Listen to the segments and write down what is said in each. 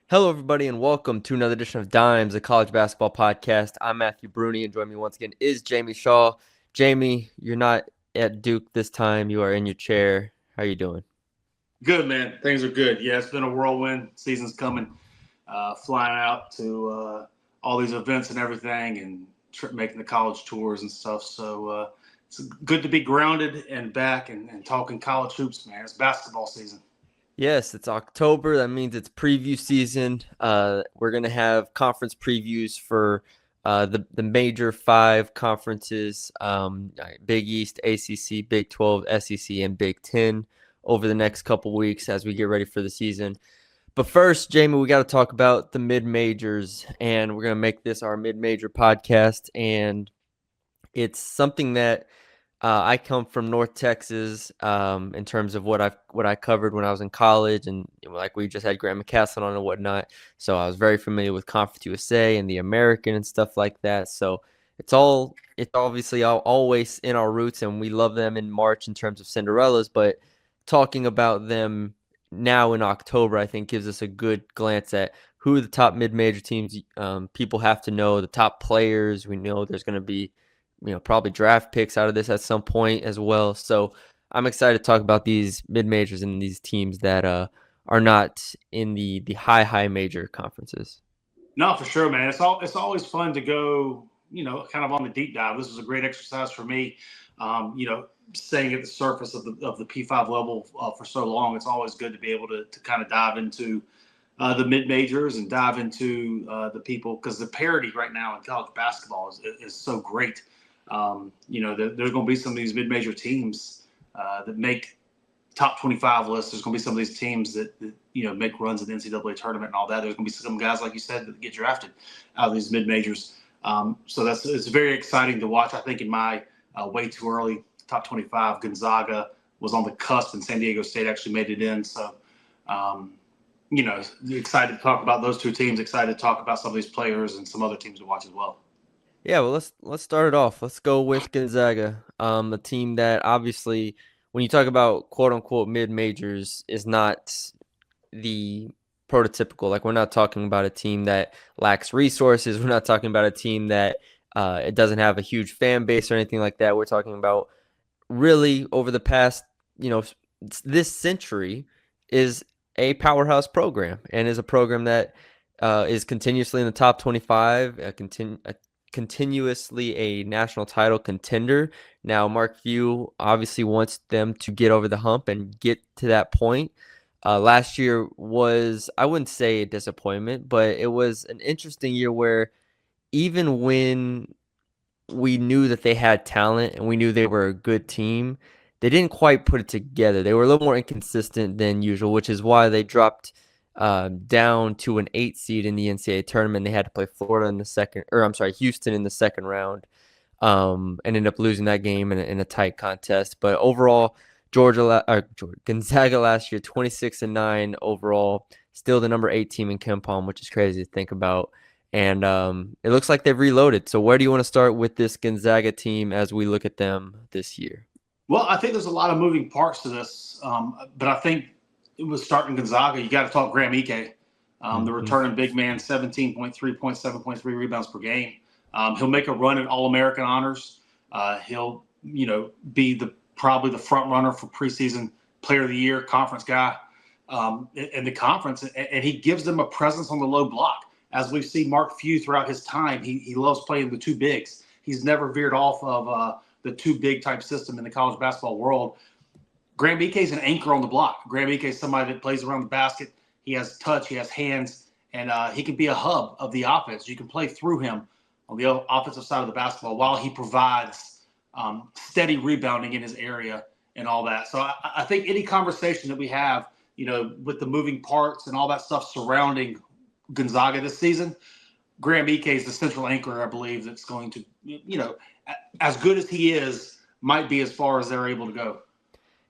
Hello, everybody, and welcome to another edition of Dimes, a college basketball podcast. I'm Matthew Brune, and joining me once again is Jamie Shaw. Jamie, you're not at Duke this time. You are in your chair. How are you doing? Good, man. Things are good. Yeah, it's been a whirlwind. Season's coming. Flying out to all these events and everything, and making the college tours and stuff. So it's good to be grounded and back and talking college hoops, man. It's basketball season. Yes, it's October. That means it's preview season. We're going to have conference previews for the major five conferences, Big East, ACC, Big 12, SEC, and Big 10 over the next couple weeks as we get ready for the season. But first, Jamie, we got to talk about the mid-majors, and we're going to make this our mid-major podcast. And it's something that I come from North Texas in terms of what I covered when I was in college, and like we just had Grant McCasland on and whatnot. So I was very familiar with Conference USA and the American and stuff like that. So it's obviously always in our roots, and we love them in March in terms of Cinderellas. But talking about them now in October, I think gives us a good glance at who the top mid-major teams people have to know, the top players. We know there's going to be probably draft picks out of this at some point as well. So I'm excited to talk about these mid majors and these teams that are not in the high major conferences. No, for sure, man. It's always fun to go, kind of on the deep dive. This was a great exercise for me. Staying at the surface of the P5 level for so long, it's always good to be able to kind of dive into the mid majors and dive into the people, because the parity right now in college basketball is so great. There's going to be some of these mid major teams that make top 25 lists. There's going to be some of these teams that make runs in the NCAA tournament and all that. There's going to be some guys, like you said, that get drafted out of these mid majors. So it's very exciting to watch. I think in my way too early top 25, Gonzaga was on the cusp, and San Diego State actually made it in. So, excited to talk about those two teams. Excited to talk about some of these players and some other teams to watch as well. Yeah, well, let's start it off. Let's go with Gonzaga, a team that obviously, when you talk about quote unquote mid majors, is not the prototypical. Like, we're not talking about a team that lacks resources. We're not talking about a team that it doesn't have a huge fan base or anything like that. We're talking about really over the past, this century is a powerhouse program, and is a program that is continuously in the top 25, continuously a national title contender. Now, Mark Few obviously wants them to get over the hump and get to that point. Last year was, I wouldn't say a disappointment, but it was an interesting year where even when we knew that they had talent and we knew they were a good team, they didn't quite put it together. They were a little more inconsistent than usual, which is why they dropped down to an 8 seed in the NCAA tournament. They had to play Florida in the second, or I'm sorry, Houston in the second round, and ended up losing that game in a tight contest. But overall, Gonzaga last year, 26-9 overall, still the number 8 team in KenPom, which is crazy to think about. And it looks like they've reloaded. So where do you want to start with this Gonzaga team as we look at them this year? Well, I think there's a lot of moving parts to this, but I think it was starting Gonzaga. You got to talk Graham Ike, the returning big man, 17.3 points, 7.3 rebounds per game. He'll make a run at All-American honors. He'll, be probably the front runner for preseason player of the year, conference guy in the conference, and he gives them a presence on the low block. As we've seen Mark Few throughout his time, he loves playing the two bigs. He's never veered off of the two big type system in the college basketball world. Graham Ike is an anchor on the block. Graham Ike is somebody that plays around the basket. He has touch, he has hands, and he can be a hub of the offense. You can play through him on the offensive side of the basketball while he provides steady rebounding in his area and all that. So I think any conversation that we have, with the moving parts and all that stuff surrounding Gonzaga this season, Graham Ike is the central anchor, I believe, that's going to, as good as he is, might be as far as they're able to go.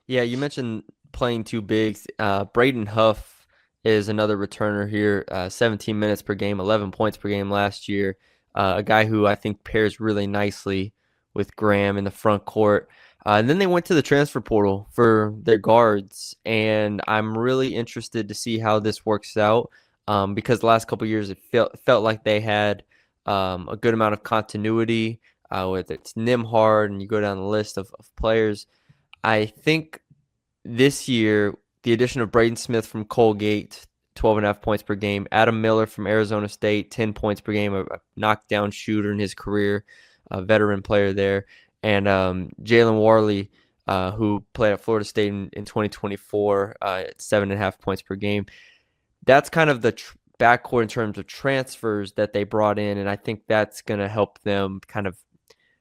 Yeah, you mentioned playing two bigs. Braden Huff is another returner here, 17 minutes per game, 11 points per game last year. A guy who I think pairs really nicely with Graham in the front court. And then they went to the transfer portal for their guards, and I'm really interested to see how this works out. because the last couple of years it felt like they had a good amount of continuity with its Nimhard, and you go down the list of players. I think this year, the addition of Braden Smith from Colgate, 12.5 points per game. Adam Miller from Arizona State, 10 points per game, a knockdown shooter in his career, a veteran player there. And Jalen Warley, who played at Florida State in 2024 at 7.5 points per game. That's kind of the backcourt in terms of transfers that they brought in, and I think that's going to help them kind of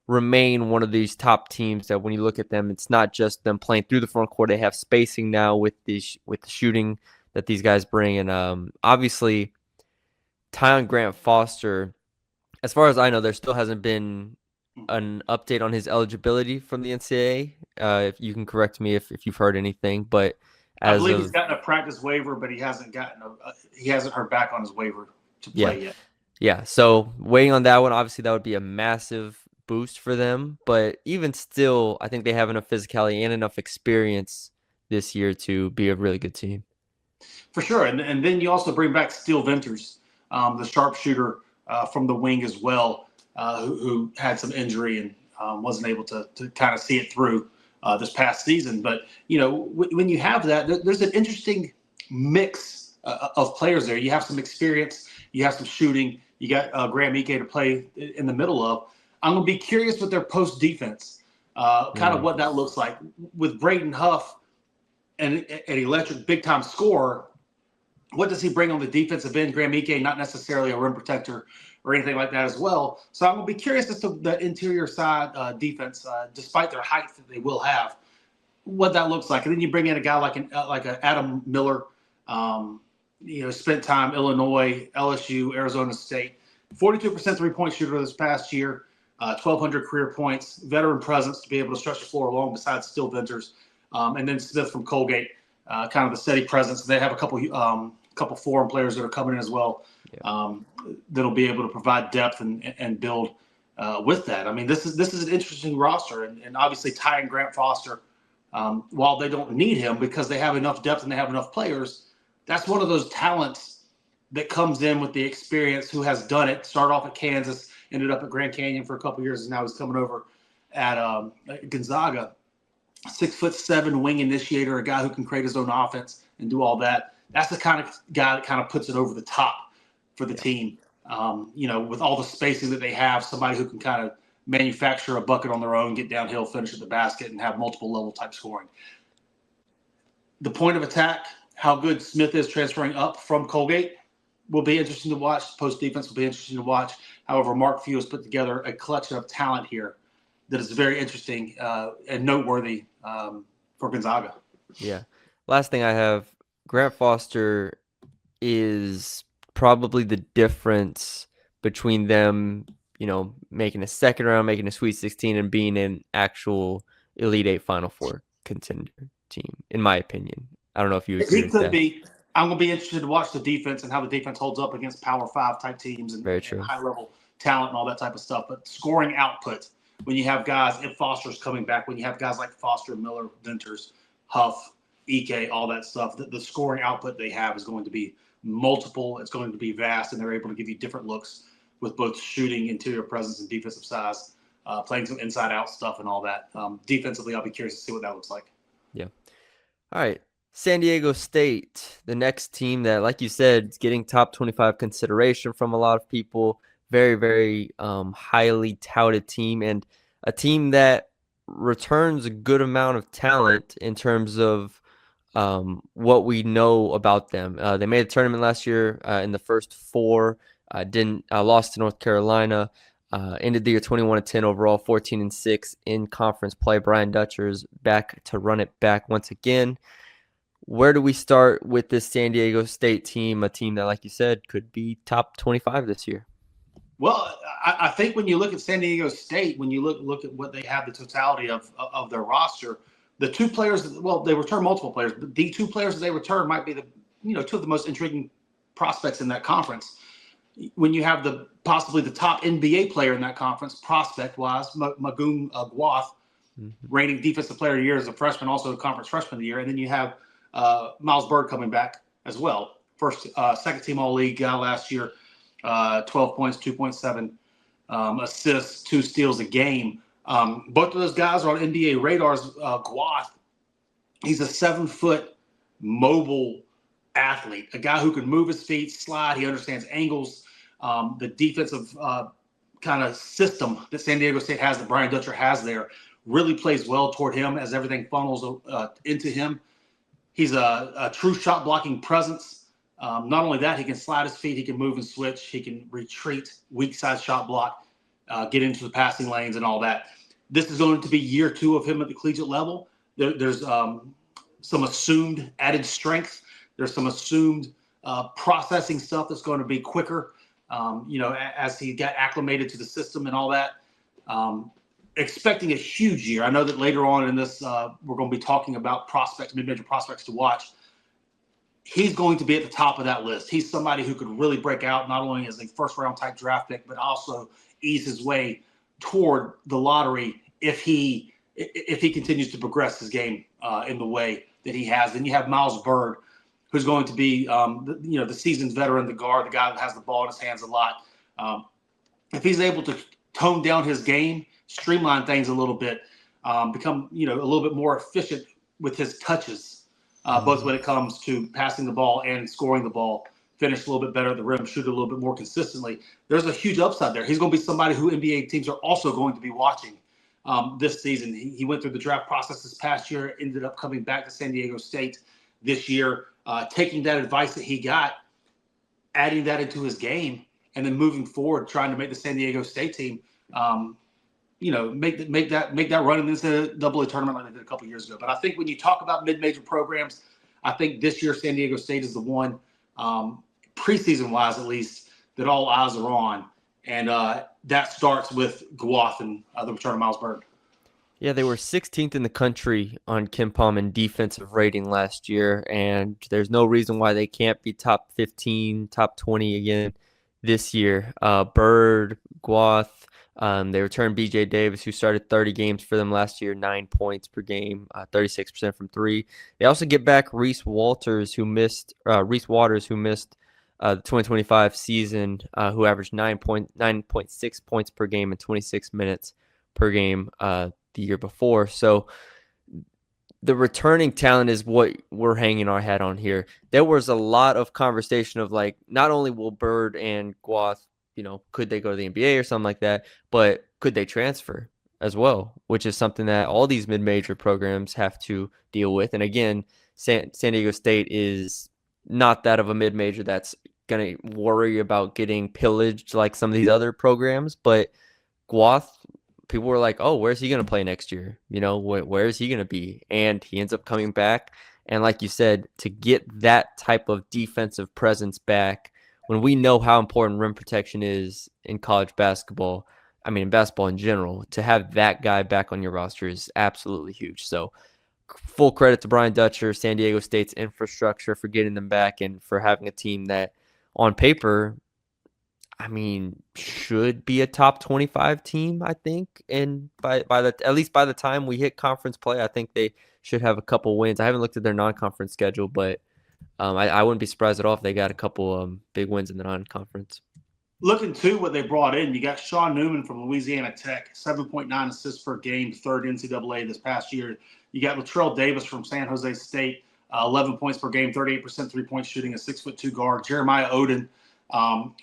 remain one of these top teams that when you look at them, it's not just them playing through the front court. They have spacing now with the shooting that these guys bring. And obviously, Tyon Grant Foster, as far as I know, there still hasn't been an update on his eligibility from the NCAA. If you can correct me if you've heard anything, but I believe he's gotten a practice waiver, but he hasn't heard back on his waiver to play yet. Yeah, so waiting on that one. Obviously, that would be a massive boost for them, but even still, I think they have enough physicality and enough experience this year to be a really good team. For sure, and then you also bring back Steele Venters, the sharpshooter from the wing as well, who had some injury and wasn't able to kind of see it through this past season. But, when you have that, there's an interesting mix of players there. You have some experience, you have some shooting, you got Graham Ike to play in the middle of. I'm going to be curious with their post defense, kind of what that looks like. With Braden Huff, an electric big-time scorer, what does he bring on the defensive end? Graham Ike, not necessarily a rim protector or anything like that as well. So I'm going to be curious as to the interior side defense, despite their height that they will have, what that looks like. And then you bring in a guy like an Adam Miller, spent time Illinois, LSU, Arizona State, 42% three-point shooter this past year, 1,200 career points, veteran presence to be able to stretch the floor along besides Steele Venters. And then Smith from Colgate, kind of the steady presence. They have a couple foreign players that are coming in as well, that'll be able to provide depth and build with that. I mean, this is an interesting roster, and obviously Tyon Grant Foster, while they don't need him because they have enough depth and they have enough players, that's one of those talents that comes in with the experience, who has done it. Started off at Kansas, ended up at Grand Canyon for a couple of years, and now he's coming over at Gonzaga. 6'7" wing initiator, a guy who can create his own offense and do all that. That's the kind of guy that kind of puts it over the top for the team. With all the spacing that they have, somebody who can kind of manufacture a bucket on their own, get downhill, finish at the basket, and have multiple level type scoring. The point of attack, how good Smith is transferring up from Colgate, will be interesting to watch. Post defense will be interesting to watch. However, Mark Few has put together a collection of talent here that is very interesting and noteworthy for Gonzaga. Yeah. Last thing I have, Grant Foster is probably the difference between them, making a second round, making a Sweet 16, and being an actual Elite Eight Final Four contender team, in my opinion. I don't know if you agree with that. He could be. I'm going to be interested to watch the defense and how the defense holds up against Power 5 type teams and high-level talent and all that type of stuff. But scoring output, when you have guys, if Foster's coming back, when you have guys like Foster, Miller, Venters, Huff, Ike, all that stuff, the scoring output they have is going to be multiple. It's going to be vast, and they're able to give you different looks with both shooting, interior presence, and defensive size, playing some inside-out stuff and all that. Defensively, I'll be curious to see what that looks like. Yeah. All right. San Diego State, the next team that, like you said, is getting top 25 consideration from a lot of people. Very, very highly touted team, and a team that returns a good amount of talent in terms of what we know about them. They made a tournament last year in the first four. Lost to North Carolina. Ended the year 21-10 overall, 14-6 in conference play. Brian Dutcher's back to run it back once again. Where do we start with this San Diego State team, a team that, like you said, could be top 25 this year? Well, I think when you look at San Diego State, when you look at what they have, the totality of their roster, the two players, they return multiple players, but the two players that they return might be two of the most intriguing prospects in that conference. When you have possibly the top NBA player in that conference, prospect-wise, Magoon Gwath, reigning defensive player of the year as a freshman, also a conference freshman of the year, and then you have Miles Bird coming back as well. second team all league guy last year, 12 points, 2.7 assists, 2 steals a game. Both of those guys are on NBA radars. Guath, he's a 7-foot mobile athlete, a guy who can move his feet, slide. He understands angles. The defensive kind of system that San Diego State has, that Brian Dutcher has there, really plays well toward him as everything funnels into him. He's a true shot blocking presence. Not only that, he can slide his feet, he can move and switch, he can retreat, weak side shot block, get into the passing lanes and all that. This is going to be year 2 of him at the collegiate level. There's some assumed added strength. There's some assumed processing stuff that's going to be quicker, as he got acclimated to the system and all that. Expecting a huge year. I know that later on in this, we're going to be talking about prospects, mid-major prospects to watch. He's going to be at the top of that list. He's somebody who could really break out, not only as a first-round type draft pick, but also ease his way toward the lottery if he continues to progress his game in the way that he has. Then you have Miles Byrd, who's going to be, the seasoned veteran, the guard, the guy that has the ball in his hands a lot. If he's able to tone down his game, streamline things a little bit, become a little bit more efficient with his touches, both when it comes to passing the ball and scoring the ball, finish a little bit better at the rim, shoot a little bit more consistently. There's a huge upside there. He's going to be somebody who NBA teams are also going to be watching this season. He went through the draft process this past year, ended up coming back to San Diego State this year, taking that advice that he got, adding that into his game, and then moving forward, trying to make the San Diego State team make that run in this NCAA tournament like they did a couple years ago. But I think when you talk about mid-major programs, I think this year San Diego State is the one, preseason-wise at least, that all eyes are on. And that starts with Guath and the return of Miles Byrd. Yeah, they were 16th in the country on KenPom in defensive rating last year, and there's no reason why they can't be top 15, top 20 again this year. Byrd, Guath, they returned BJ Davis, who started 30 games for them last year, 9 points per game, 36% from 3. They also get back Reese Waters, who missed the 2025 season, who averaged 9.6 points per game and 26 minutes per game the year before. So the returning talent is what we're hanging our hat on here. There was a lot of conversation of like, not only will Byrd and Guath, could they go to the NBA or something like that, but could they transfer as well, which is something that all these mid-major programs have to deal with. And again, San Diego State is not that of a mid-major that's going to worry about getting pillaged like some of these other programs. But Guath, people were like, oh, where's he going to play next year? Where is he going to be? And he ends up coming back. And like you said, to get that type of defensive presence back, when we know how important rim protection is in college basketball, in basketball in general, to have that guy back on your roster is absolutely huge. So full credit to Brian Dutcher, San Diego State's infrastructure for getting them back and for having a team that on paper, should be a top 25 team, I think. And at least by the time we hit conference play, I think they should have a couple wins. I haven't looked at their non-conference schedule, but I wouldn't be surprised at all if they got a couple big wins in the non-conference. Looking to what they brought in, you got Sean Newman from Louisiana Tech, 7.9 assists per game, third NCAA this past year. You got Latrell Davis from San Jose State, 11 points per game, 38% three-point shooting, a 6'2" guard. Jeremiah Oden,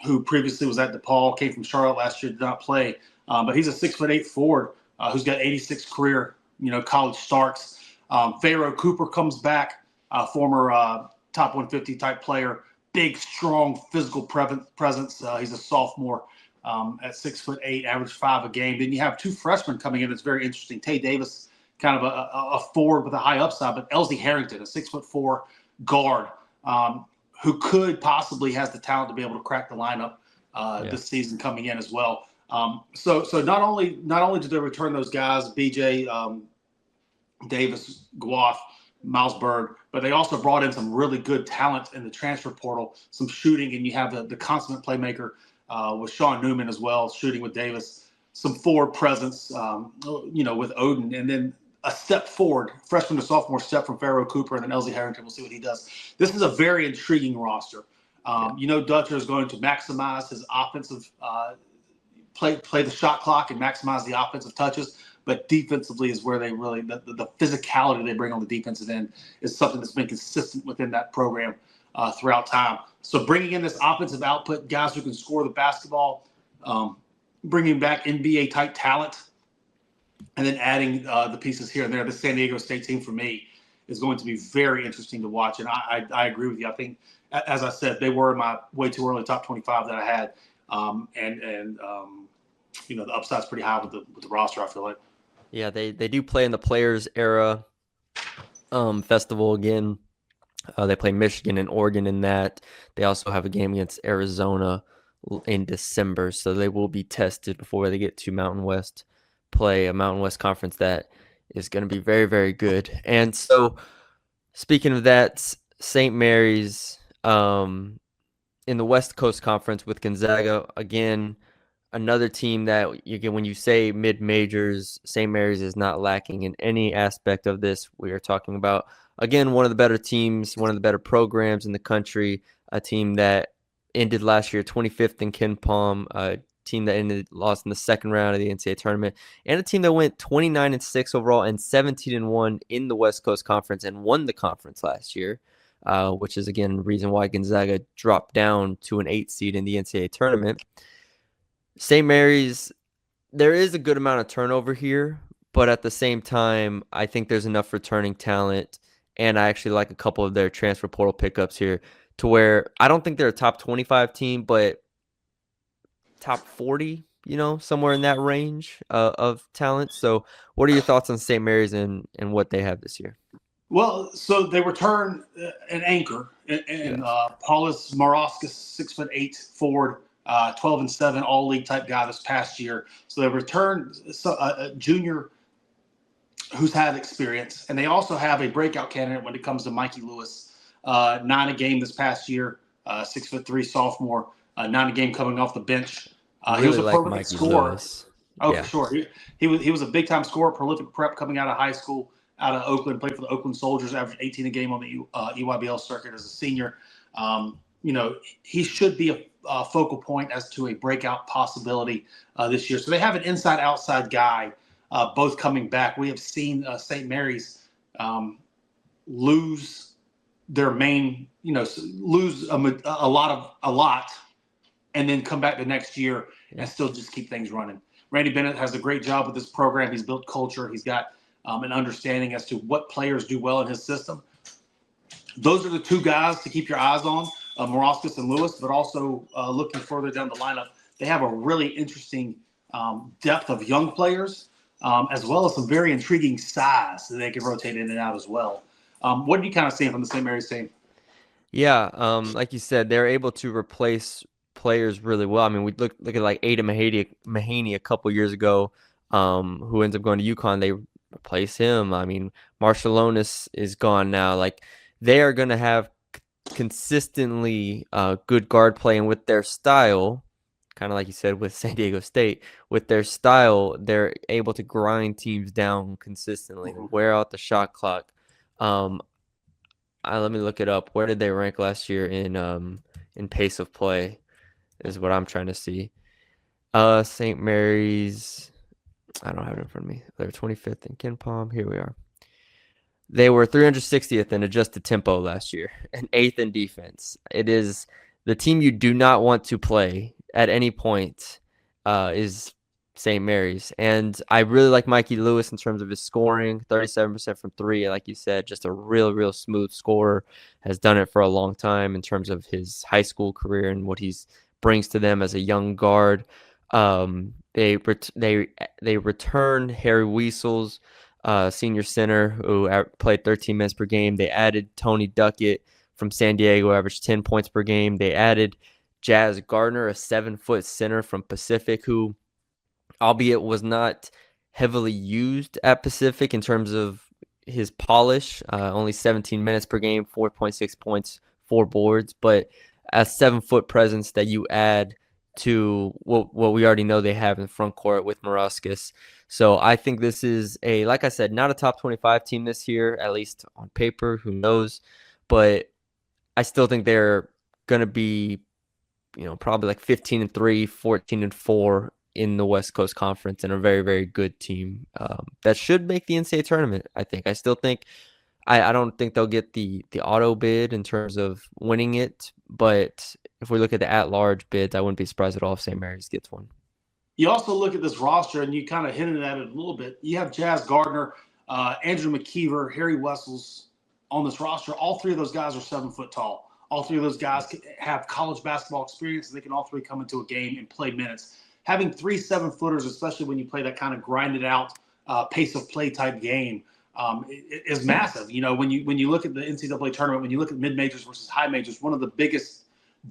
who previously was at DePaul, came from Charlotte last year, did not play, but he's a 6'8" forward who's got 86 career college starts. Pharaoh Cooper comes back, former top 150 type player, big, strong, physical presence. He's a sophomore at 6'8", average 5 a game. Then you have 2 freshmen coming in. That's very interesting. Tay Davis, kind of a forward with a high upside, but Elsie Harrington, a 6'4" guard, who could possibly has the talent to be able to crack the lineup this season coming in as well. So not only did they return those guys, BJ Davis, Guath, Miles Byrd, but they also brought in some really good talent in the transfer portal, some shooting, and you have the consummate playmaker with Sean Newman as well, shooting with Davis, some forward presence, with Oden, and then a step forward, freshman to sophomore step from Pharaoh Cooper, and then Elsie Harrington. We'll see what he does. This is a very intriguing roster. Dutcher is going to maximize his offensive play the shot clock and maximize the offensive touches, but defensively is where they really the physicality they bring on the defensive end is something that's been consistent within that program throughout time. So bringing in this offensive output, guys who can score the basketball, bringing back NBA type talent, and then adding the pieces here and there. The San Diego State team for me is going to be very interesting to watch, and I agree with you. I think, as I said, they were in my way too early top 25 that I had, the upside's pretty high with the roster, I feel like. Yeah, they do play in the Players Era festival again. They play Michigan and Oregon in that. They also have a game against Arizona in December, so they will be tested before they get to Mountain West play, a Mountain West conference that is going to be very, very good. And so, speaking of that, St. Mary's in the West Coast Conference with Gonzaga, again, another team that you get when you say mid-majors, St. Mary's is not lacking in any aspect of this. We are talking about, again, one of the better teams, one of the better programs in the country, a team that ended last year 25th in KenPom, a team that lost in the second round of the NCAA tournament, and a team that went 29-6 overall and 17-1 in the West Coast Conference and won the conference last year, which is, again, the reason why Gonzaga dropped down to an 8 seed in the NCAA tournament. St. Mary's, there is a good amount of turnover here, but at the same time, I think there's enough returning talent, and I actually like a couple of their transfer portal pickups here to where I don't think they're a top 25 team, but top 40, somewhere in that range of talent. So what are your thoughts on St. Mary's and what they have this year? Well, so they return an anchor and Paulus Morauskas, 6'8" forward, 12-7 all league type guy this past year. So they returned a junior who's had experience, and they also have a breakout candidate when it comes to Mikey Lewis, 9 a game this past year, 6'3" sophomore, 9 a game coming off the bench. He was a prolific Mikey scorer. Lewis. Oh, yeah. For sure. He was a big time scorer, prolific prep coming out of high school, out of Oakland, played for the Oakland Soldiers, averaged 18 a game on the EYBL circuit as a senior. He should be a focal point as to a breakout possibility this year. So they have an inside-outside guy, both coming back. We have seen St. Mary's lose their main, lose a lot, and then come back the next year and still just keep things running. Randy Bennett has a great job with this program. He's built culture. He's got an understanding as to what players do well in his system. Those are the two guys to keep your eyes on, Morauskas and Lewis, but also looking further down the lineup, they have a really interesting depth of young players, as well as some very intriguing size that they can rotate in and out as well. What are you kind of seeing from the St. Mary's team? Yeah, like you said, they're able to replace players really well. I mean, we look at like Ada Mahaney a couple years ago, who ends up going to UConn. They replace him. I mean, Marshallonis is gone now. Like, they are going to have consistently good guard play, and with their style, kind of like you said with San Diego State, with their style, they're able to grind teams down consistently, wear out the shot clock. Let me look it up. Where did they rank last year in pace of play? Is what I'm trying to see. St. Mary's, I don't have it in front of me. They were 25th in KenPom. Here we are. They were 360th in adjusted tempo last year and 8th in defense. It is the team you do not want to play at any point is St. Mary's. And I really like Mikey Lewis in terms of his scoring, 37% from 3. Like you said, just a real smooth scorer, has done it for a long time in terms of his high school career and what he's brings to them as a young guard. They return Harry Weasels, senior center, who played 13 minutes per game. They added Tony Duckett from San Diego, averaged 10 points per game. They added Jazz Gardner, a 7-foot center from Pacific, who, albeit was not heavily used at Pacific in terms of his polish, only 17 minutes per game, 4.6 points, 4 boards, but a 7-foot presence that you add to what we already know they have in the front court with Morauskas. So I think this is like I said, not a top 25 team this year, at least on paper. Who knows? But I still think they're going to be, probably like 15-3, 14-4 in the West Coast Conference, and a very, very good team that should make the NCAA tournament. I think. I still think. I don't think they'll get the auto bid in terms of winning it, but if we look at the at-large bids, I wouldn't be surprised at all if St. Mary's gets one. You also look at this roster, and you kind of hinted at it a little bit. You have Jazz Gardner, Andrew McKeever, Harry Wessels on this roster. All three of those guys are 7 foot tall. All three of those guys have college basketball experience, and they can all three come into a game and play minutes. Having 3 7-footers, especially when you play that kind of grinded out pace of play type game, is massive. When you look at the NCAA tournament, when you look at mid majors versus high majors, one of the biggest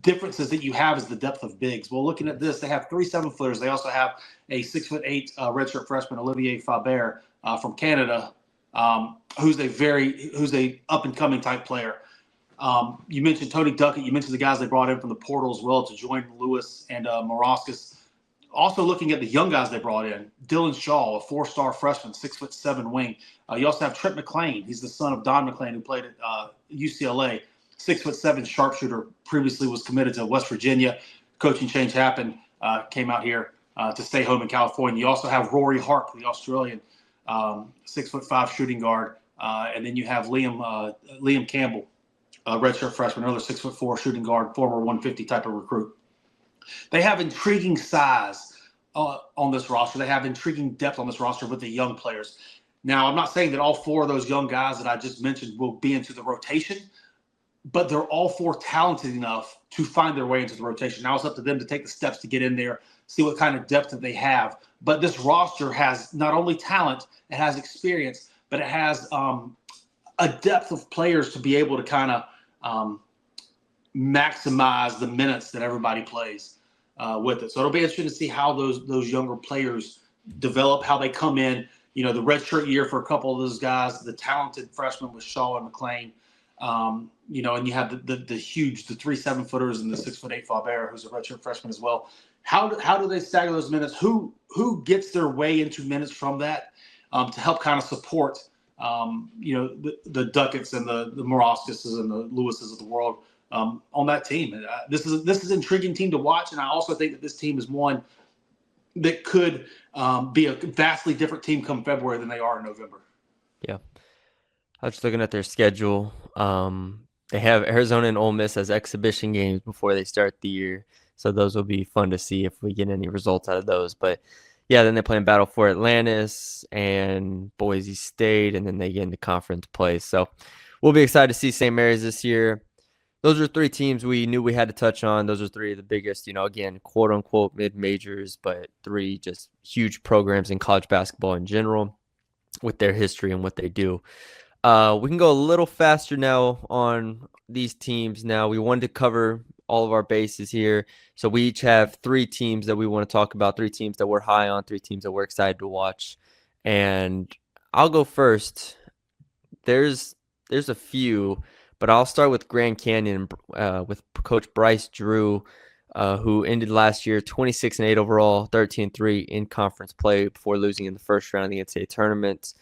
differences that you have is the depth of bigs. Well, looking at this, they have 3 7-footers. They also have a 6'8" redshirt freshman, Olivier Faber from Canada, who's a up and coming type player. You mentioned Tony Duckett. You mentioned the guys they brought in from the portal as well to join Lewis and Morauskas. Also looking at the young guys they brought in, Dylan Shaw, a 4-star freshman, 6'7" wing. You also have Trent McClain. He's the son of Don McClain, who played at UCLA. 6'7" sharpshooter, previously was committed to West Virginia. Coaching change happened, came out here to stay home in California. You also have Rory Harp, the Australian, 6'5" shooting guard. And then you have Liam Campbell, a redshirt freshman, another 6'4" shooting guard, former 150 type of recruit. They have intriguing size on this roster. They have intriguing depth on this roster with the young players. Now, I'm not saying that all 4 of those young guys that I just mentioned will be into the rotation, but they're all 4 talented enough to find their way into the rotation. Now it's up to them to take the steps to get in there, see what kind of depth that they have. But this roster has not only talent, it has experience, but it has a depth of players to be able to kind of maximize the minutes that everybody plays with it. So it'll be interesting to see how those younger players develop, how they come in. The redshirt year for a couple of those guys, the talented freshmen with Shaw and McClain. And you have the 3 7-footers and the 6'8" Faber, who's a redshirt freshman as well. How do they stagger those minutes? Who gets their way into minutes from that to help kind of support the Ducketts and the Morauskas and the Lewises of the world on that team? And, this is an intriguing team to watch, and I also think that this team is one that could be a vastly different team come February than they are in November. Yeah. I was just looking at their schedule. They have Arizona and Ole Miss as exhibition games before they start the year. So those will be fun to see if we get any results out of those. But yeah, then they play in Battle for Atlantis and Boise State, and then they get into conference play. So we'll be excited to see St. Mary's this year. Those are 3 teams we knew we had to touch on. Those are 3 of the biggest, again, quote unquote mid-majors, but 3 just huge programs in college basketball in general with their history and what they do. We can go a little faster now on these teams. Now, we wanted to cover all of our bases here. So we each have 3 teams that we want to talk about, 3 teams that we're high on, 3 teams that we're excited to watch. And I'll go first. There's a few, but I'll start with Grand Canyon with Coach Bryce Drew, who ended last year 26-8 overall, 13-3 in conference play before losing in the first round of the NCAA tournament.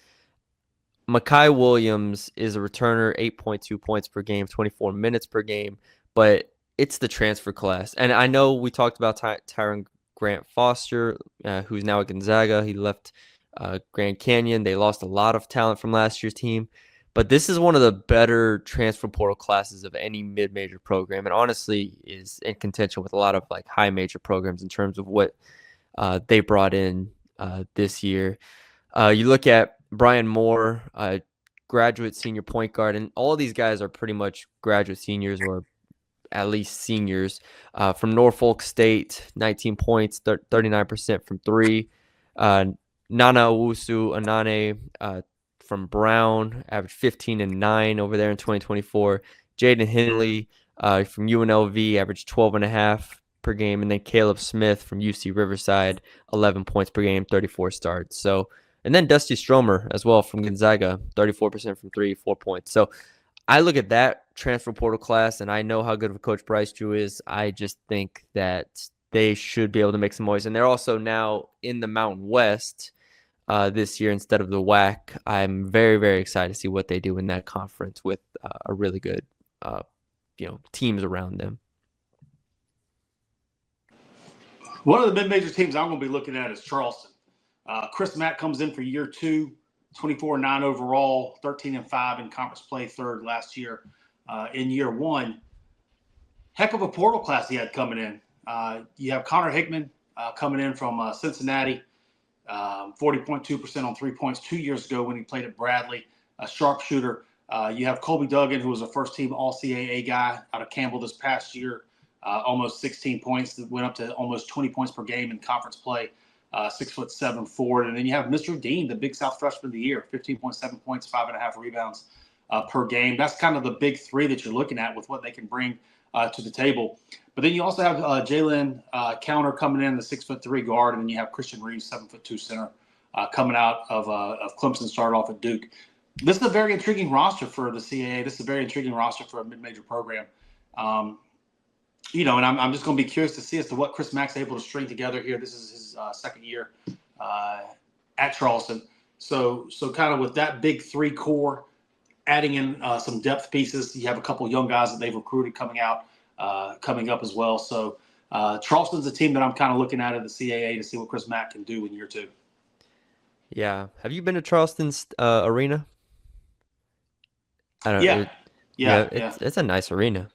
Makai Williams is a returner, 8.2 points per game, 24 minutes per game, but it's the transfer class. And I know we talked about Tyron Grant Foster, who's now at Gonzaga. He left Grand Canyon. They lost a lot of talent from last year's team, but this is one of the better transfer portal classes of any mid-major program, and honestly is in contention with a lot of like high major programs in terms of what they brought in this year. You look at Brian Moore, graduate senior point guard, and all of these guys are pretty much graduate seniors or at least seniors. From Norfolk State, 19 points, 39% from 3. Nana Owusu Anane from Brown, averaged 15 and 9 over there in 2024. Jaden Henley from UNLV, averaged 12.5 per game. And then Caleb Smith from UC Riverside, 11 points per game, 34 starts. So, and then Dusty Stromer as well from Gonzaga, 34% from 3, 4 points. So I look at that transfer portal class, and I know how good of a coach Bryce Drew is. I just think that they should be able to make some noise. And they're also now in the Mountain West this year instead of the WAC. I'm very, very excited to see what they do in that conference with a really good, teams around them. One of the mid-major teams I'm going to be looking at is Charleston. Chris Mack comes in for year 2, 24-9 overall, 13-5 in conference play, third last year. In year 1, heck of a portal class he had coming in. You have Connor Hickman coming in from Cincinnati, 40.2% on 3 points 2 years ago when he played at Bradley, a sharpshooter. You have Colby Duggan, who was a first-team All-CAA guy out of Campbell this past year, almost 16 points, that went up to almost 20 points per game in conference play, 6'7" forward. And then you have Mr. Dean, the Big South Freshman of the Year, 15.7 points, 5.5 rebounds per game. That's kind of the big three that you're looking at with what they can bring to the table. But then you also have Jalen Counter coming in, the 6'3" guard, and then you have Christian Reeves, 7'2" center, coming out of Clemson, started off at Duke. This is a very intriguing roster for the CAA. This is a very intriguing roster for a mid-major program. And I'm just going to be curious to see as to what Chris Mack's able to string together here. This is his second year at Charleston. So kind of with that big three core, adding in some depth pieces, you have a couple of young guys that they've recruited coming up as well. So Charleston's a team that I'm kind of looking at the CAA to see what Chris Mack can do in year 2. Yeah. Have you been to Charleston's arena? I don't know. Yeah. It's a nice arena.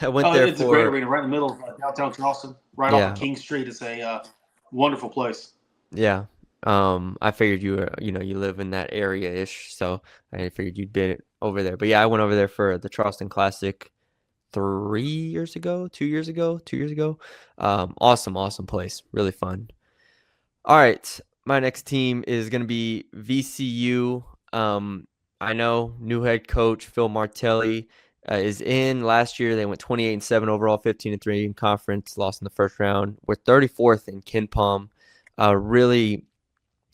I went there it's a great arena right in the middle of downtown Charleston, right off of King Street. It's a wonderful place. Yeah. I figured you live in that area-ish, so I figured you'd been over there. But yeah, I went over there for the Charleston Classic 2 years ago. Awesome place. Really fun. All right. My next team is going to be VCU. I know new head coach Phil Martelli is in. Last year they went 28-7 overall, 15-3 in conference, lost in the first round. We're 34th in KenPom. Really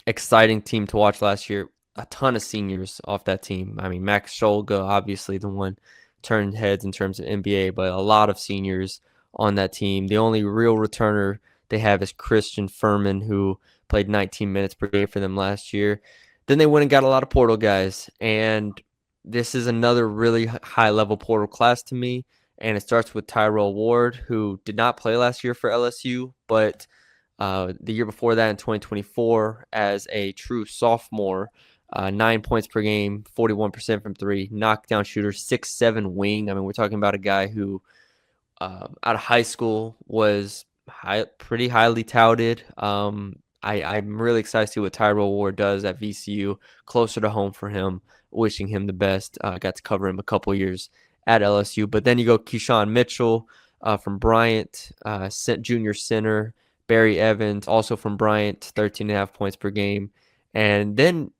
exciting team to watch last year. A ton of seniors off that team. I mean, Max Scholga, obviously the one turned heads in terms of NBA, but a lot of seniors on that team. The only real returner they have is Christian Furman, who played 19 minutes per game for them last year. Then they went and got a lot of portal guys, and this is another really high-level portal class to me, and it starts with Tyrell Ward, who did not play last year for LSU, but the year before that in 2024 as a true sophomore, 9 points per game, 41% from 3, knockdown shooter, 6'7" wing. I mean, we're talking about a guy who out of high school was pretty highly touted. I'm really excited to see what Tyrell Ward does at VCU, closer to home for him, wishing him the best. Got to cover him a couple years at LSU. But then you go Keyshawn Mitchell from Bryant, junior center, Barry Evans, also from Bryant, 13.5 points per game. And then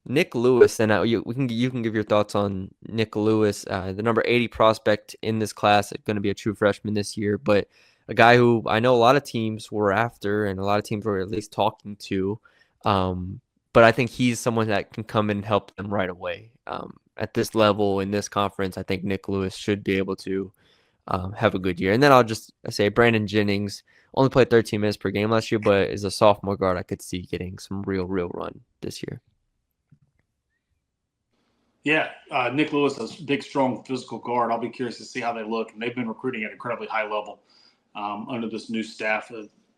Nick Lewis, and you can give your thoughts on Nick Lewis, the number 80 prospect in this class, going to be a true freshman this year, but a guy who I know a lot of teams were after and a lot of teams were at least talking to. But I think he's someone that can come in and help them right away. At this level in this conference, I think Nick Lewis should be able to have a good year. And then I'll just say Brandon Jennings only played 13 minutes per game last year, but is a sophomore guard I could see getting some real run this year. Yeah, Nick Lewis, a big, strong physical guard. I'll be curious to see how they look. And they've been recruiting at an incredibly high level under this new staff,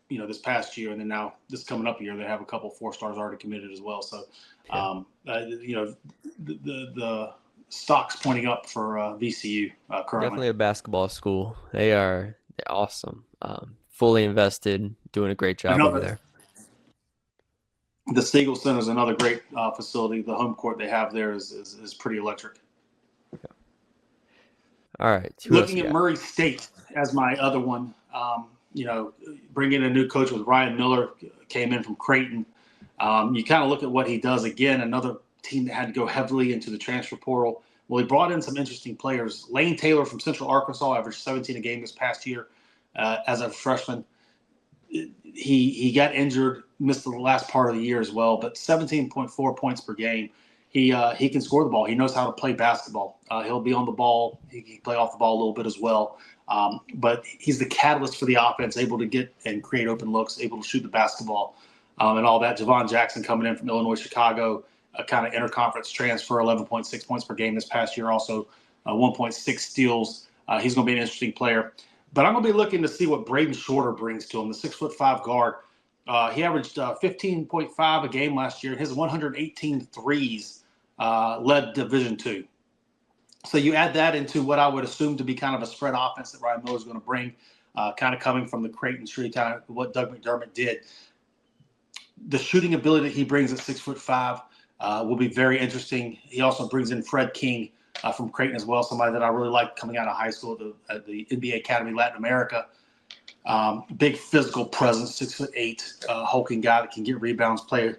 this past year. And then now this coming up year, they have a couple 4-stars already committed as well. So, the stock's pointing up for VCU currently. Definitely a basketball school. They're awesome. Fully invested, doing a great job over there. The Siegel Center is another great facility. The home court they have there is pretty electric. Okay. All right. Looking at Murray State as my other one, bringing in a new coach with Ryan Miller, came in from Creighton. You kind of look at what he does. Again, another team that had to go heavily into the transfer portal. Well, he brought in some interesting players. Lane Taylor from Central Arkansas averaged 17 a game this past year as a freshman. He got injured, missed the last part of the year as well, but 17.4 points per game. He can score the ball. He knows how to play basketball. He'll be on the ball. He can play off the ball a little bit as well. But he's the catalyst for the offense, able to get and create open looks, able to shoot the basketball, and all that. Javon Jackson coming in from Illinois, Chicago, a kind of interconference transfer, 11.6 points per game this past year, also 1.6 steals. He's going to be an interesting player. But I'm going to be looking to see what Braden Shorter brings to him, the 6'5" guard. He averaged 15.5 a game last year. His 118 threes led Division II. So you add that into what I would assume to be kind of a spread offense that Ryan Miller is going to bring, kind of coming from the Creighton tree, kind of what Doug McDermott did. The shooting ability that he brings at 6'5" will be very interesting. He also brings in Fred King from Creighton as well, somebody that I really like coming out of high school at the NBA Academy Latin America. Big physical presence, 6'8", hulking guy that can get rebounds, play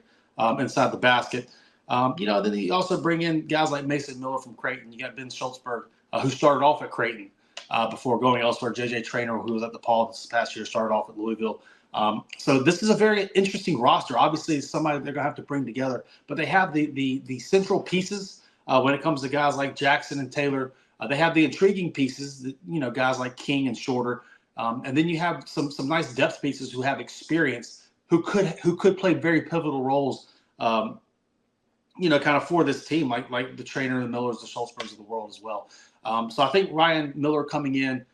inside the basket. Then you also bring in guys like Mason Miller from Creighton. You got Ben Schultzberg, who started off at Creighton before going elsewhere. JJ Traynor, who was at DePaul this past year, started off at Louisville. So this is a very interesting roster. Obviously, it's somebody they're going to have to bring together. But they have the central pieces when it comes to guys like Jackson and Taylor. They have the intriguing pieces, guys like King and Shorter. And then you have some nice depth pieces who have experience, who could play very pivotal roles, kind of for this team, like the Traynor, the Millers, the Schultzbergs of the world as well. So I think Ryan Miller coming in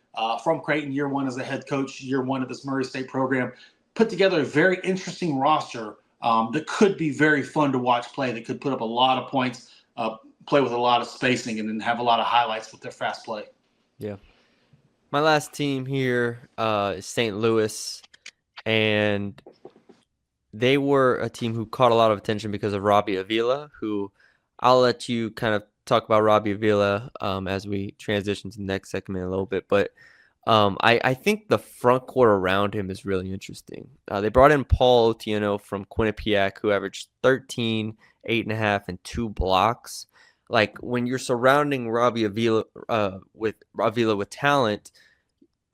from Creighton, year one as a head coach, year one of this Murray State program, put together a very interesting roster that could be very fun to watch play, that could put up a lot of points, play with a lot of spacing, and then have a lot of highlights with their fast play. Yeah. My last team here is St. Louis, and they were a team who caught a lot of attention because of Robbie Avila, who I'll let you kind of talk about Robbie Avila as we transition to the next segment a little bit. But I think the front court around him is really interesting. They brought in Paul Otieno from Quinnipiac, who averaged 13, 8.5, and 2 blocks. Like, when you're surrounding Robbie Avila with talent,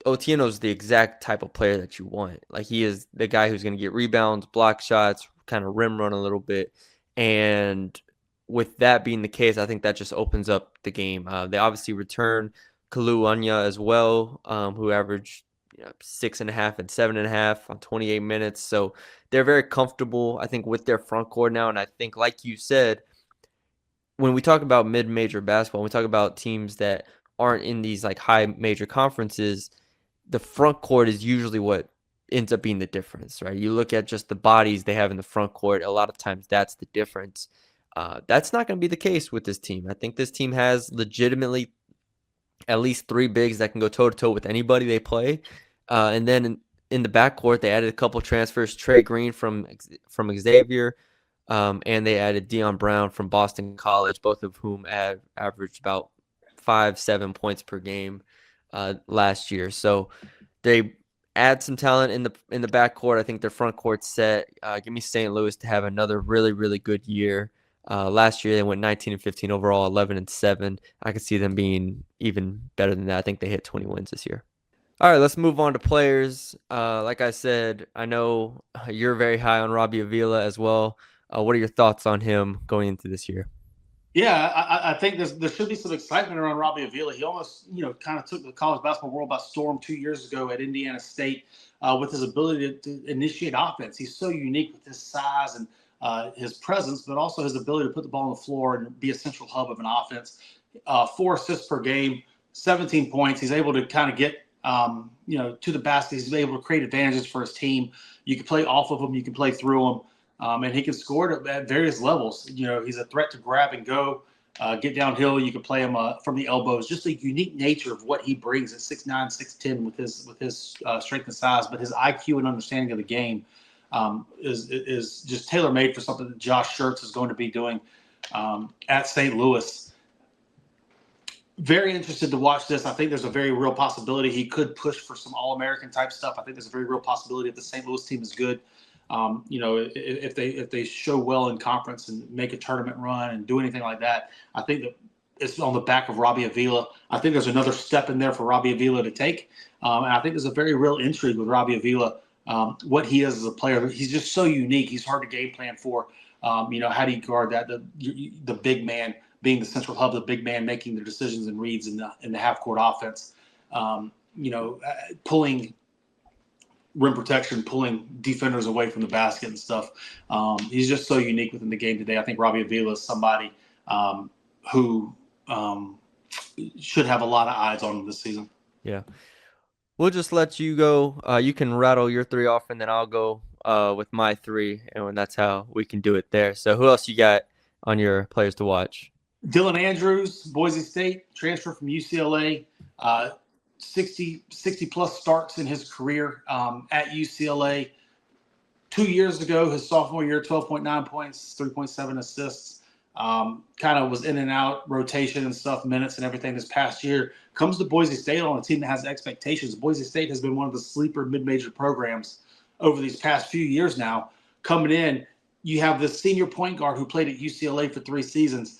Otieno's the exact type of player that you want. Like, he is the guy who's going to get rebounds, block shots, kind of rim run a little bit. And with that being the case, I think that just opens up the game. They obviously return Kalu Anya as well, who averaged 6.5 and 7.5 on 28 minutes. So they're very comfortable, I think, with their front court now. And I think, like you said, when we talk about mid-major basketball, when we talk about teams that aren't in these like high major conferences, the front court is usually what ends up being the difference, right? You look at just the bodies they have in the front court. A lot of times that's the difference. That's not going to be the case with this team. I think this team has legitimately at least 3 bigs that can go toe-to-toe with anybody they play. And then in the backcourt, they added a couple transfers, Trey Green from Xavier, and they added Deion Brown from Boston College, both of whom averaged about 5-7 points per game last year. So they add some talent in the backcourt. I think their front court's set. Give me St. Louis to have another really, really good year. Last year they went 19-15 overall, 11-7. I could see them being even better than that. I think they hit 20 wins this year. All right, let's move on to players. Like I said, I know you're very high on Robbie Avila as well. What are your thoughts on him going into this year? Yeah, I think there should be some excitement around Robbie Avila. He almost, kind of took the college basketball world by storm 2 years ago at Indiana State with his ability to initiate offense. He's so unique with his size and his presence, but also his ability to put the ball on the floor and be a central hub of an offense. 4 assists per game, 17 points. He's able to kind of get, to the basket. He's able to create advantages for his team. You can play off of him. You can play through him. And he can score at various levels. He's a threat to grab and go, get downhill. You can play him from the elbows. Just the unique nature of what he brings at 6'9", 6'10", with his strength and size. But his IQ and understanding of the game is just tailor-made for something that Josh Schertz is going to be doing at St. Louis. Very interested to watch this. I think there's a very real possibility he could push for some All-American type stuff. I think there's a very real possibility if the St. Louis team is good. If they show well in conference and make a tournament run and do anything like that, I think that it's on the back of Robbie Avila. I think there's another step in there for Robbie Avila to take. And I think there's a very real intrigue with Robbie Avila, what he is as a player. He's just so unique. He's hard to game plan for. How do you guard that? The big man being the central hub, the big man making the decisions and reads in the half court offense. Pulling rim protection, pulling defenders away from the basket and stuff. He's just so unique within the game today. I think Robbie Avila is somebody who should have a lot of eyes on him this season. Yeah. We'll just let you go. You can rattle your three off, and then I'll go with my three, and that's how we can do it there. So who else you got on your players to watch? Dylan Andrews, Boise State, transfer from UCLA. 60-plus starts in his career at UCLA. 2 years ago, his sophomore year, 12.9 points, 3.7 assists. Kind of was in and out, rotation and stuff, minutes and everything this past year. Comes to Boise State on a team that has expectations. Boise State has been one of the sleeper mid-major programs over these past few years now. Coming in, you have this senior point guard who played at UCLA for 3 seasons.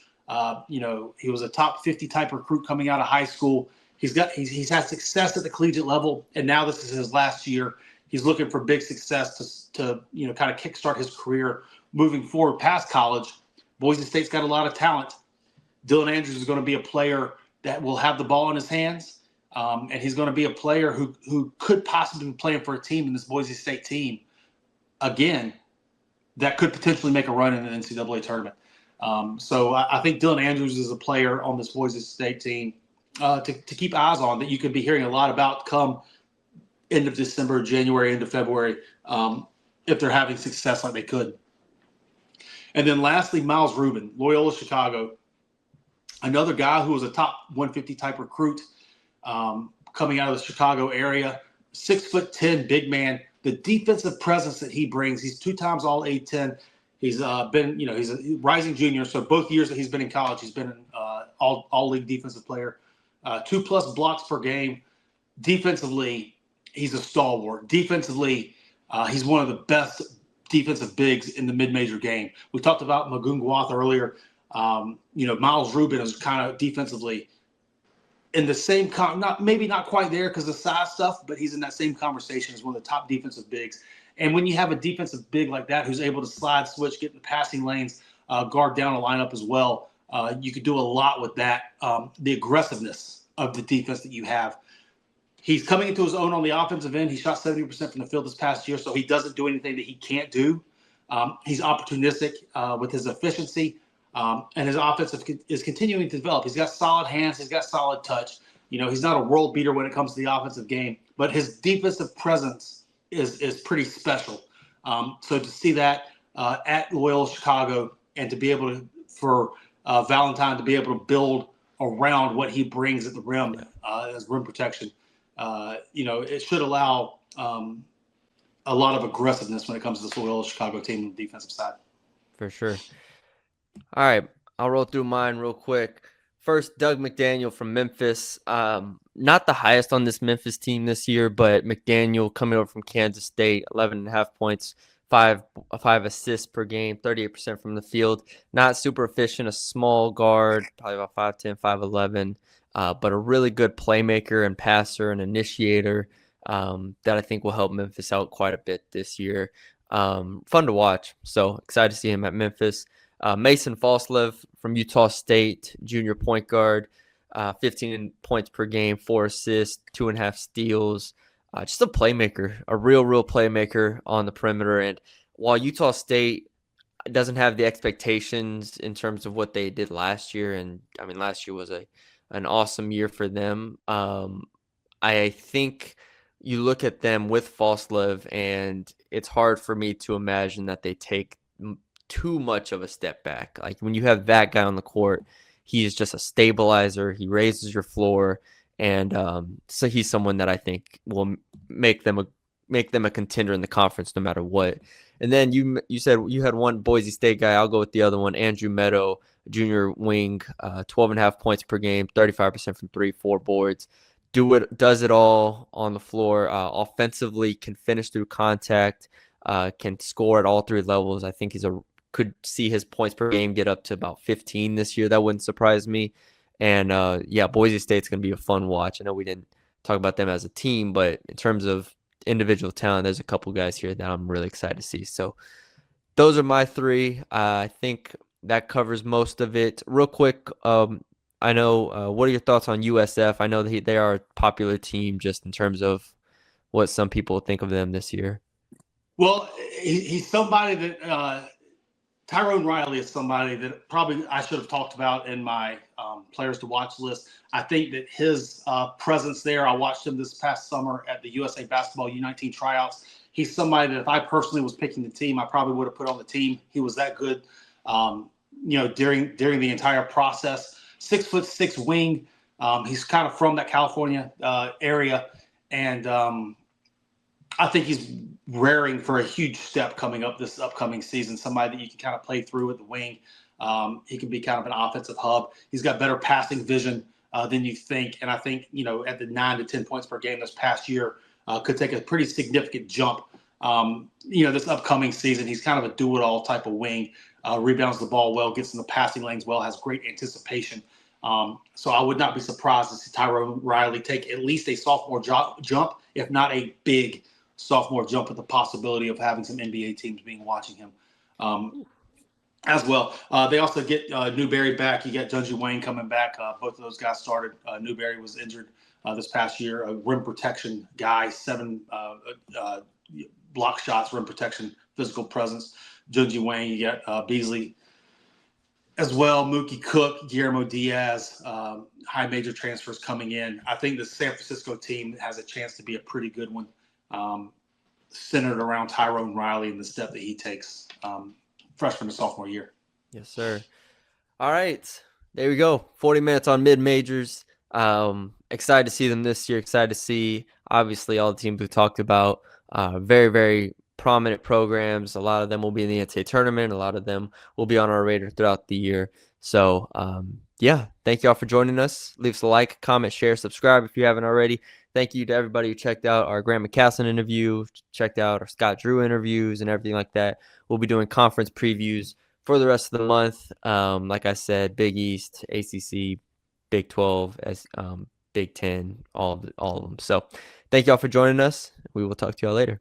He was a top 50 type recruit coming out of high school. He's had success at the collegiate level, and now this is his last year. He's looking for big success to kind of kickstart his career moving forward past college. Boise State's got a lot of talent. Dylan Andrews is going to be a player that will have the ball in his hands, and he's going to be a player who could possibly be playing for a team in this Boise State team, again, that could potentially make a run in the NCAA tournament. So I think Dylan Andrews is a player on this Boise State team to keep eyes on, that you could be hearing a lot about come end of December, January, end of February, if they're having success like they could. And then lastly, Miles Rubin, Loyola Chicago, another guy who was a top 150 type recruit coming out of the Chicago area, 6'10" big man. The defensive presence that he brings, he's 2 times all A-10. He's been, he's a rising junior. So both years that he's been in college, he's been an all league defensive player. 2+ blocks per game. Defensively, he's a stalwart. Defensively, he's one of the best defensive bigs in the mid-major game. We talked about Magungwath earlier. Miles Rubin is kind of defensively in the same maybe not quite there because of size stuff, but he's in that same conversation as one of the top defensive bigs. And when you have a defensive big like that who's able to slide, switch, get in the passing lanes, guard down a lineup as well, you could do a lot with that. The aggressiveness of the defense that you have. He's coming into his own on the offensive end. He shot 70% from the field this past year, so he doesn't do anything that he can't do. He's opportunistic with his efficiency, and his offense is continuing to develop. He's got solid hands. He's got solid touch. He's not a world beater when it comes to the offensive game, but his defensive presence is pretty special. So to see that at Loyola Chicago, and to be able to, for Valentine to be able to build around what he brings at the rim as rim protection, it should allow a lot of aggressiveness when it comes to this Loyola Chicago team on the defensive side. For sure. All right, I'll roll through mine real quick. First, Doug McDaniel from Memphis. Not the highest on this Memphis team this year, but McDaniel coming over from Kansas State, 11.5 points, 5 assists per game, 38% from the field. Not super efficient, a small guard, probably about 5'10", 5'11", but a really good playmaker and passer and initiator that I think will help Memphis out quite a bit this year. Fun to watch, so excited to see him at Memphis. Mason Falslev from Utah State, junior point guard, 15 points per game, 4 assists, 2.5 steals. Just a playmaker, a real playmaker on the perimeter. And while Utah State doesn't have the expectations in terms of what they did last year, and I mean last year was an awesome year for them, I think you look at them with Falslev, and it's hard for me to imagine that they take too much of a step back. Like when you have that guy on the court, he is just a stabilizer. He raises your floor, and so he's someone that I think will make them a contender in the conference no matter what. And then you said you had one Boise State guy. I'll go with the other one, Andrew Meadow, junior wing, 12.5 points per game, 35% from 3, 4 boards. Does it all on the floor. Offensively, can finish through contact, can score at all 3 levels. I think could see his points per game get up to about 15 this year. That wouldn't surprise me. And Boise State's going to be a fun watch. I know we didn't talk about them as a team, but in terms of individual talent, there's a couple guys here that I'm really excited to see. So those are my three. I think that covers most of it. Real quick, I know. What are your thoughts on USF? I know that they are a popular team, just in terms of what some people think of them this year. Well, he's somebody that Tyrone Riley is somebody that probably I should have talked about in my players to watch list. I think that his presence there, I watched him this past summer at the USA Basketball U19 tryouts. He's somebody that if I personally was picking the team, I probably would have put on the team. He was that good, during the entire process. 6'6" wing. He's kind of from that California area, and I think he's raring for a huge step coming up this upcoming season. Somebody that you can kind of play through at the wing. He can be kind of an offensive hub. He's got better passing vision than you think. And I think, at the 9 to 10 points per game this past year, could take a pretty significant jump. This upcoming season, he's kind of a do-it-all type of wing. Rebounds the ball well, gets in the passing lanes well, has great anticipation. So I would not be surprised to see Tyrone Riley take at least a sophomore jump, if not a big sophomore jump, with the possibility of having some NBA teams being watching him as well. They also get Newberry back. You got Junji Wayne coming back. Both of those guys started. Newberry was injured this past year. A rim protection guy, 7 block shots, rim protection, physical presence. Junji Wayne, you got Beasley as well, Mookie Cook, Guillermo Diaz, high major transfers coming in. I think the San Francisco team has a chance to be a pretty good one, centered around Tyrone Riley and the step that he takes freshman to sophomore year. Yes, sir. All right. There we go. 40 minutes on mid-majors. Excited to see them this year. Excited to see, obviously, all the teams we talked about. Very, very prominent programs. A lot of them will be in the NCAA tournament. A lot of them will be on our radar throughout the year. So, thank you all for joining us. Leave us a like, comment, share, subscribe if you haven't already. Thank you to everybody who checked out our Grant McCasson interview, checked out our Scott Drew interviews and everything like that. We'll be doing conference previews for the rest of the month. Like I said, Big East, ACC, Big 12, Big 10, all of them. So thank you all for joining us. We will talk to y'all later.